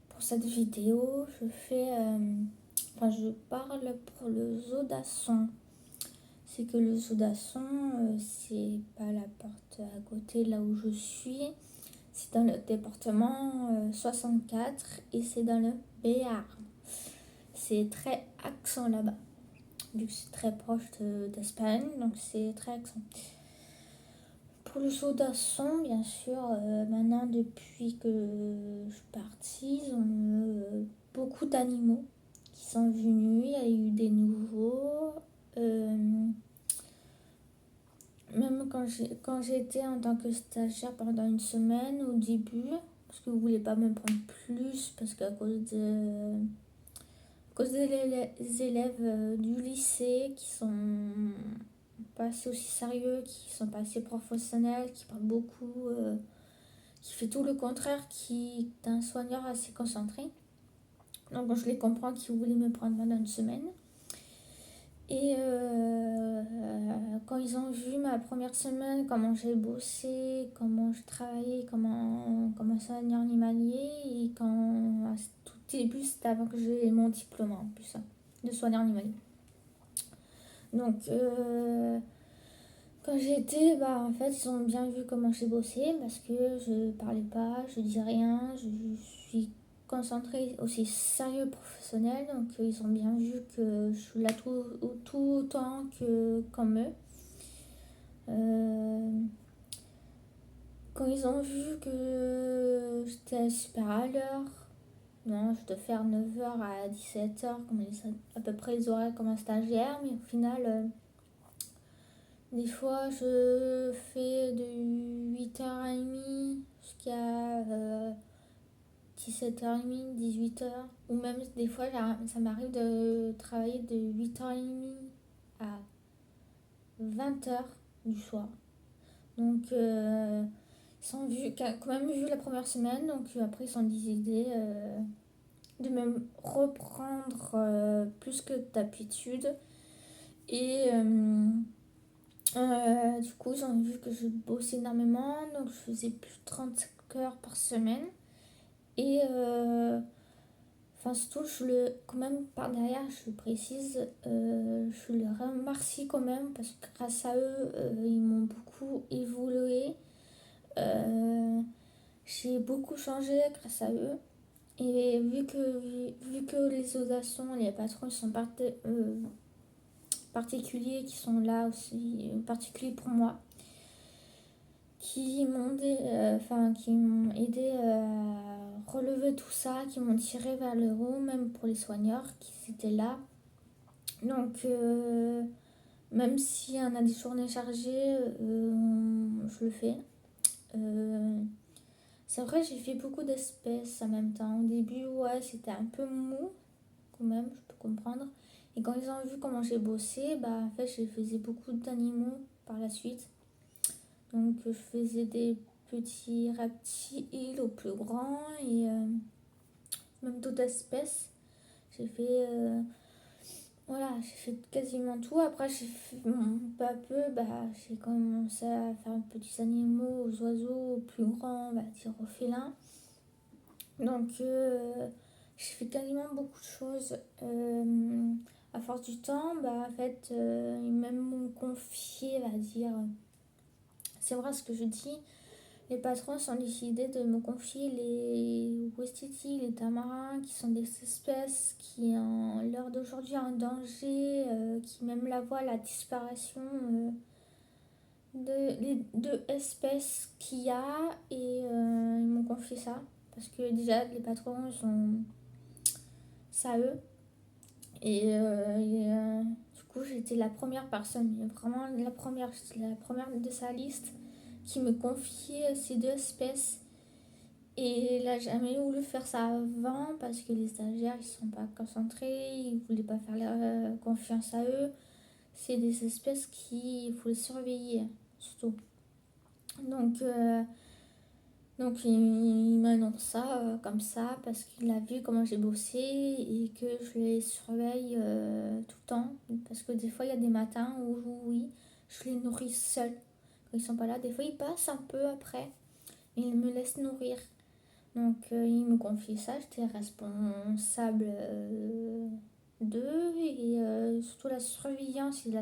Pour cette vidéo, je parle pour le Zodasson. C'est que le Zodasson, c'est pas la porte à côté là où je suis. C'est dans le département 64 et c'est dans le Béarn. C'est très accent là-bas, vu que c'est très proche d'Espagne, donc c'est très accent. Pour le Zodasson, bien sûr, maintenant depuis que je suis partie, ils ont beaucoup d'animaux qui sont venus. Il y a eu des nouveaux. Même quand j'étais en tant que stagiaire pendant une semaine au début, parce que vous voulez pas me prendre plus, parce qu'à cause des élèves du lycée qui sont pas assez aussi sérieux, qui sont pas assez professionnels, qui parlent beaucoup, qui fait tout le contraire qui est un soigneur assez concentré. Donc je les comprends qui voulaient me prendre pendant une semaine. Et quand ils ont vu ma première semaine, comment j'ai bossé, comment je travaillais, comment soigneur animalier, et quand à tout début, c'était avant que j'ai mon diplôme en plus, hein, de soigneur animalier. Donc quand j'ai été, en fait, ils ont bien vu comment j'ai bossé parce que je parlais pas, je disais rien, je suis concentrée, aussi sérieux professionnel. Donc, ils ont bien vu que je suis là tout autant que comme eux. Quand ils ont vu que j'étais super à l'heure, non, je dois faire 9h à 17h, comme à peu près les horaires comme un stagiaire, mais au final. Des fois, je fais de 8h30 jusqu'à 17h30, 18h. Ou même des fois, ça m'arrive de travailler de 8h30 à 20h du soir. Donc, ils ont quand même vu la première semaine. Donc, après, ils ont décidé de me reprendre plus que d'habitude. Et du coup, ils ont vu que je bossais énormément, donc je faisais plus de 35 heures par semaine. Et surtout, quand même, par derrière, je précise, je les remercie quand même parce que grâce à eux, ils m'ont beaucoup évolué. J'ai beaucoup changé grâce à eux. Et vu que les audations, les patrons, ils sont particuliers, qui sont là aussi, particuliers pour moi, qui m'ont aidé à relever tout ça, qui m'ont tiré vers le haut, même pour les soigneurs qui étaient là. Donc, même si on a des journées chargées, je le fais. C'est vrai, j'ai fait beaucoup d'espèces en même temps. Au début, ouais, c'était un peu mou, quand même, je peux comprendre. Et quand ils ont vu comment j'ai bossé, en fait, je faisais beaucoup d'animaux par la suite. Donc je faisais des petits reptiles aux plus grands et même d'autres espèces. J'ai fait, j'ai fait quasiment tout. Après, peu à peu, j'ai commencé à faire des petits animaux, aux oiseaux, aux plus grands, dire aux félins. Donc j'ai fait quasiment beaucoup de choses. À force du temps, en fait, ils m'ont confié, c'est vrai ce que je dis. Les patrons ont décidé de me confier les ouestiti, les tamarins, qui sont des espèces qui, en l'heure d'aujourd'hui, en danger, qui même la voient la disparition les deux espèces qu'il y a. Et ils m'ont confié ça. Parce que déjà, les patrons sont ça à eux. Et du coup, j'étais la première personne, vraiment j'étais la première de sa liste qui me confiait ces deux espèces. Et il n'a jamais voulu faire ça avant parce que les stagiaires ils sont pas concentrés, ils voulaient pas faire confiance à eux. C'est des espèces qu'il faut les surveiller, surtout. Donc il m'annonce ça comme ça parce qu'il a vu comment j'ai bossé et que je les surveille tout le temps. Parce que des fois, il y a des matins où, oui, je les nourris seule. Quand ils sont pas là, des fois, ils passent un peu après. Et ils me laissent nourrir. Donc il me confie ça, j'étais responsable d'eux et surtout la surveillance et la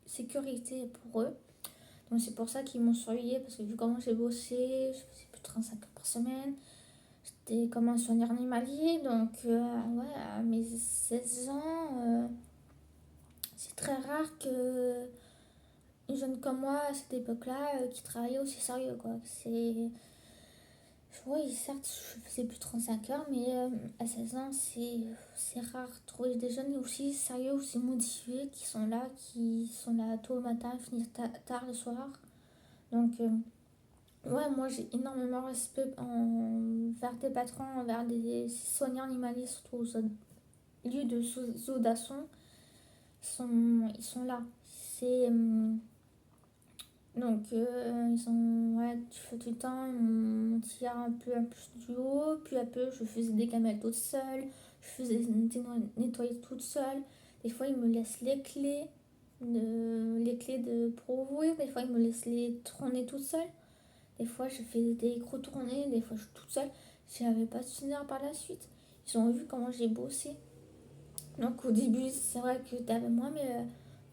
sécurité pour eux. Donc c'est pour ça qu'ils m'ont surveillée parce que vu comment j'ai bossé, je faisais plus de 35 heures par semaine. J'étais comme un soigneur animalier, donc ouais, à mes 16 ans, c'est très rare que une jeune comme moi à cette époque-là qui travaillait aussi sérieux quoi. Oui, certes, je faisais plus de 35 heures, mais à 16 ans, c'est rare de trouver des jeunes aussi sérieux, aussi motivés, qui sont là tôt le matin, finir tard le soir. Donc, ouais, moi j'ai énormément de respect envers des patrons, envers des soignants animaliers, surtout aux lieux de zodasson. Ils sont là. C'est. Donc, ils sont, ouais, tu fais tout le temps, on tire un peu du haut, puis à peu, je faisais des gamelles toute seule, je faisais nettoyer toute seule. Des fois, ils me laissent pour ouvrir, des fois, ils me laissent les tourner toute seule. Des fois, je fais des gros tournées, des fois, je suis toute seule. J'avais pas de souvenir par la suite. Ils ont vu comment j'ai bossé. Donc, au début, c'est vrai que t'avais moins, mais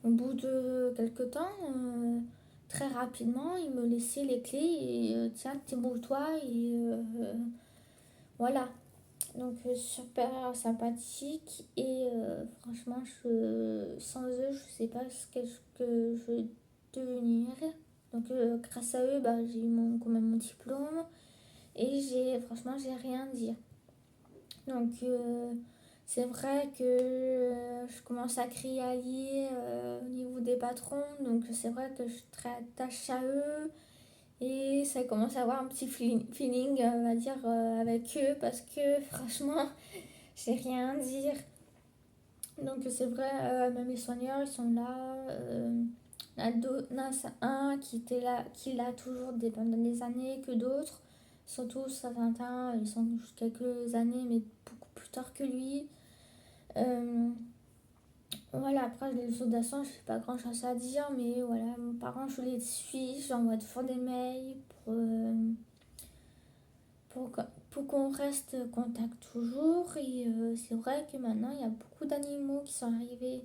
au bout de quelques temps, très rapidement, ils me laissaient les clés et tiens, débrouille-toi et voilà. Donc super sympathique et franchement, sans eux, je sais pas que je vais devenir. Donc grâce à eux, bah, j'ai eu quand même mon diplôme et franchement, j'ai rien à dire. Donc c'est vrai que je commence à crier allier au niveau des patrons, donc c'est vrai que je suis très attachée à eux et ça commence à avoir un petit feeling, on va dire, avec eux parce que franchement, j'ai rien à dire. Donc c'est vrai, même les soigneurs, ils sont là. Il y en a un qui était là, qui l'a toujours pendant des années que d'autres. Surtout certains, ils sont juste quelques années, mais beaucoup plus tard que lui. Voilà, après les audations, je n'ai pas grand chose à dire, mais voilà, mes parents, je les suis, j'envoie toujours des mails pour, pour qu'on reste contact toujours. Et c'est vrai que maintenant, il y a beaucoup d'animaux qui sont arrivés.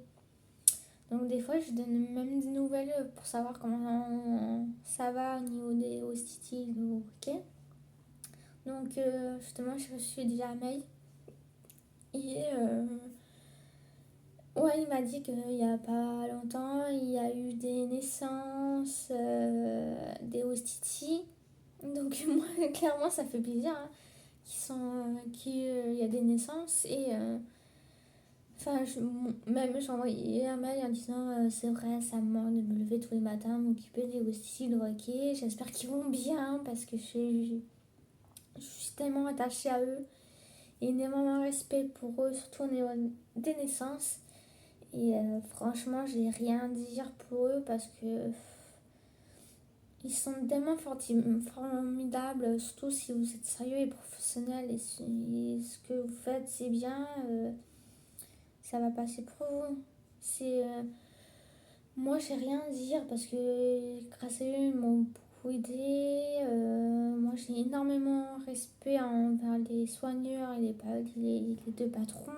Donc des fois, je donne même des nouvelles pour savoir comment ça va au niveau des hostiles, ok. Donc justement, j'ai reçu déjà un mail et ouais, il m'a dit qu'il n'y a pas longtemps, il y a eu des naissances, des hostitis. Donc moi, clairement, ça fait plaisir hein, qu'il y a des naissances. Et enfin, même j'ai envoyé un mail en disant c'est vrai, ça me manque de me lever tous les matins, m'occuper des hostitis, de hockey. J'espère qu'ils vont bien parce que je suis tellement attachée à eux. Et énormément de respect pour eux, surtout au niveau des naissances. Et franchement, j'ai rien à dire pour eux parce que ils sont tellement formidables, surtout si vous êtes sérieux et professionnel et si ce que vous faites c'est bien, ça va passer pour vous. C'est, moi, j'ai rien à dire parce que grâce à eux, ils m'ont beaucoup aidé. Moi, j'ai énormément respect envers les soigneurs et les deux patrons.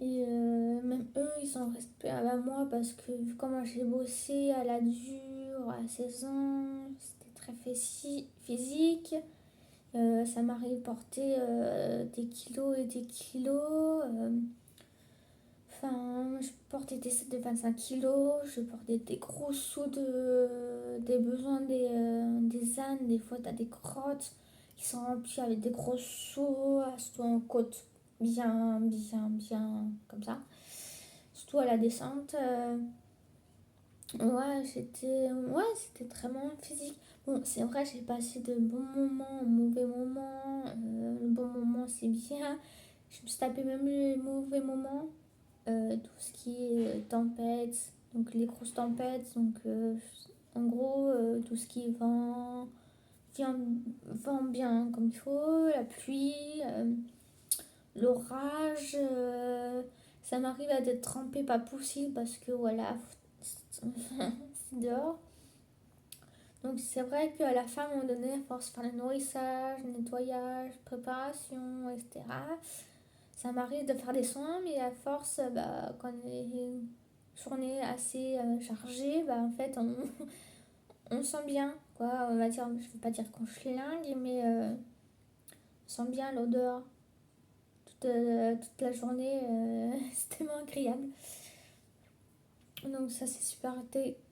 Et même eux, ils ont respect à moi parce que vu comment j'ai bossé à la dure, à 16 ans, c'était très physique. Ça m'arrive de porter des kilos et des kilos. Enfin, je portais des sets de 25 kilos, je portais des gros seaux des besoins des ânes. Des fois, tu as des grottes qui sont remplies avec des gros seaux, surtout en côte, bien, comme ça. Surtout à la descente. C'était vraiment physique. Bon, c'est vrai, j'ai passé de bons moments, mauvais moments. Le bon moment, c'est bien. Je me suis tapé même les mauvais moments. Tout ce qui est tempête, donc les grosses tempêtes, donc en gros tout ce qui est vent bien comme il faut, la pluie, l'orage, ça m'arrive à être trempée pas possible parce que voilà, c'est dehors. Donc c'est vrai qu'à la fin, à un moment donné, à force de faire le nourrissage, le nettoyage, préparation, etc., ça m'arrive de faire des soins, mais à force, quand les journées assez chargées, en fait, on sent bien, quoi. On va dire, je ne vais pas dire qu'on schlingue, mais on sent bien l'odeur toute la journée. C'est tellement agréable. Donc ça, c'est super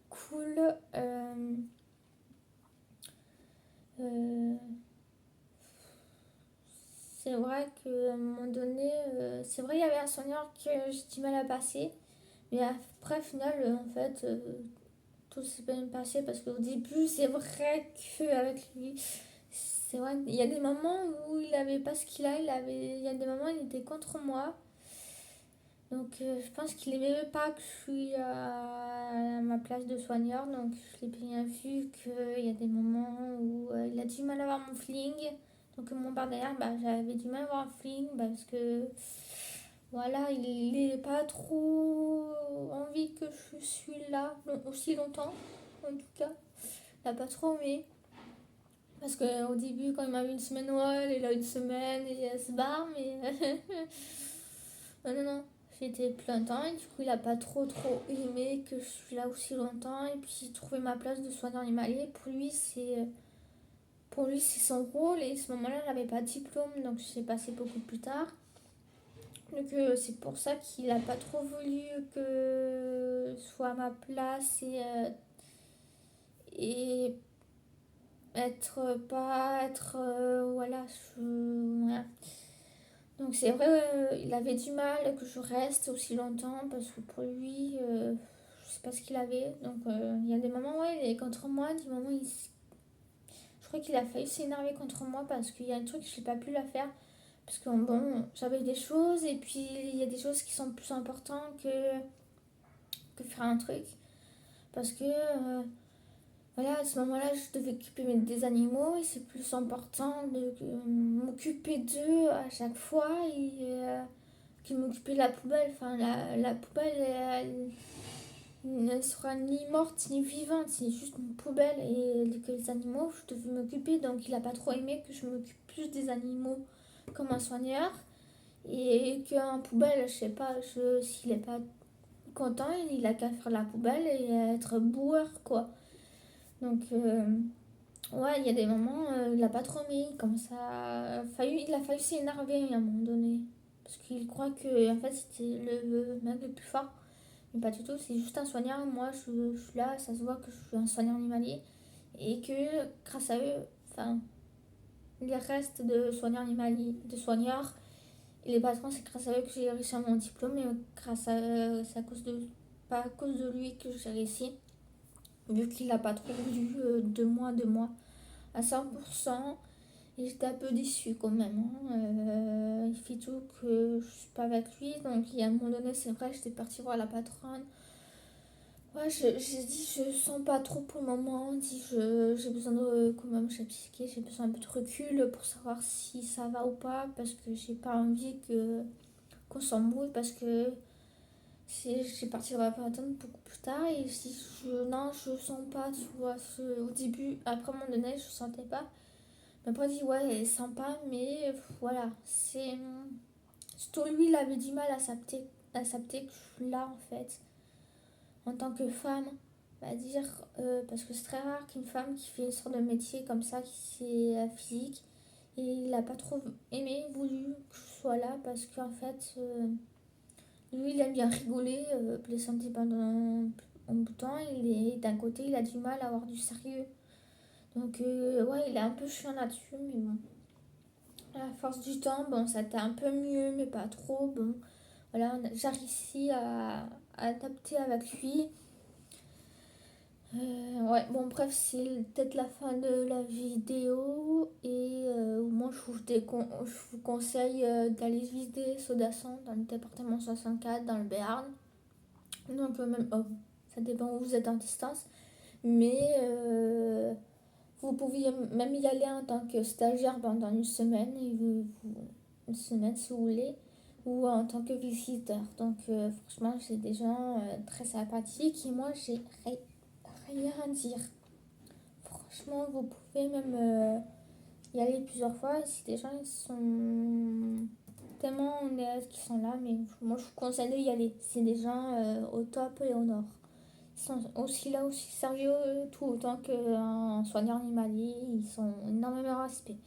cool. Euh, c'est vrai qu'à un moment donné, c'est vrai, il y avait un soigneur que j'ai du mal à passer. Mais après, au final, en fait, tout s'est bien passé parce qu'au début, c'est vrai qu'avec lui, c'est vrai, il y a des moments où il avait pas ce qu'il a, il y a des moments où il était contre moi. Donc, je pense qu'il aimait pas que je suis à ma place de soigneur. Donc, je l'ai bien vu qu'il y a des moments où il a du mal à avoir mon feeling. Donc, mon partenaire, j'avais du mal à avoir un feeling parce que voilà, il n'est pas trop envie que je suis là aussi longtemps, en tout cas. Il n'a pas trop aimé. Parce qu'au début, quand il m'a vu une semaine, ouais, elle est là une semaine et elle se barre, mais. non, non, non. J'étais plein temps et du coup, il n'a pas trop aimé que je suis là aussi longtemps. Et puis, trouver ma place de soignant animalier, pour lui, c'est son rôle. Et à ce moment-là, je n'avais pas de diplôme, donc je suis passée beaucoup plus tard. Donc c'est pour ça qu'il n'a pas trop voulu que je sois à ma place et être voilà, voilà. Donc c'est vrai, il avait du mal que je reste aussi longtemps parce que pour lui, je sais pas ce qu'il avait. Donc il y a des moments, ouais, il est contre moi, des moments, je crois qu'il a failli s'énerver contre moi parce qu'il y a un truc que je n'ai pas pu la faire. Parce que bon, j'avais des choses et puis il y a des choses qui sont plus importantes que faire un truc. Parce que voilà, à ce moment-là, je devais occuper des animaux et c'est plus important de m'occuper d'eux à chaque fois que m'occuper de la poubelle. Enfin, la poubelle, elle ne sera ni morte ni vivante, c'est juste une poubelle et que les animaux, je devais m'occuper. Donc, il n'a pas trop aimé que je m'occupe plus des animaux comme un soigneur et qu'un poubelle, je sais pas, s'il n'est pas content, il a qu'à faire la poubelle et être boueur, quoi. Donc, ouais, il y a des moments, il a pas trop mis, comme ça. Il a failli s'énerver à un moment donné. Parce qu'il croit que, en fait, c'était le mec le plus fort. Mais pas du tout, c'est juste un soigneur. Moi, je suis là, ça se voit que je suis un soigneur animalier. Et que, grâce à eux, enfin, les restes de soigneurs animaliers, de soigneurs, et les patrons, c'est grâce à eux que j'ai réussi à mon diplôme. Et grâce à c'est à cause de, pas à cause de lui que j'ai réussi. Vu qu'il n'a pas trop voulu de moi à 100%. Et j'étais un peu déçue quand même. Il fait tout que je suis pas avec lui. Donc, il y a un moment donné, c'est vrai, j'étais partie voir la patronne. Ouais, j'ai dit, je sens pas trop pour le moment. J'ai besoin de, quand même, j'ai psyché, j'ai besoin un peu de recul pour savoir si ça va ou pas. Parce que j'ai pas envie qu'on s'embrouille. Parce que j'ai parti voir la patronne beaucoup plus tard. Et si non, je sens pas, tu vois. Au début, après, à un moment donné, je sentais pas. Ma pote dit ouais, elle est sympa, mais voilà, c'est. Surtout lui, il avait du mal à accepter que je suis là en fait, en tant que femme. Va dire, parce que c'est très rare qu'une femme qui fait une sorte de métier comme ça, qui c'est physique, et il a pas trop aimé, voulu que je sois là, parce qu'en fait, lui, il aime bien rigoler, plaisanter pendant un bout de temps, d'un côté, il a du mal à avoir du sérieux. Donc, ouais, il est un peu chiant là-dessus, mais bon. À force du temps, bon, ça t'est un peu mieux, mais pas trop. Bon, voilà, j'ai réussi à adapter avec lui. Ouais, bon, bref, c'est peut-être la fin de la vidéo. Et moi, je vous conseille d'aller visiter Sodasson dans le département 64, dans le Béarn. Donc, même, oh, ça dépend où vous êtes en distance. Mais vous pouvez même y aller en tant que stagiaire pendant une semaine, une semaine si vous voulez, ou en tant que visiteur. Donc franchement, c'est des gens très sympathiques et moi, j'ai rien à dire. franchement, vous pouvez même y aller plusieurs fois. Si des gens ils sont tellement honnêtes qui sont là, mais moi je vous conseille d'y aller. C'est des gens au top et au nord. Ils sont aussi là, aussi sérieux, tout autant qu'un soignant animalier. Ils sont énormément respect.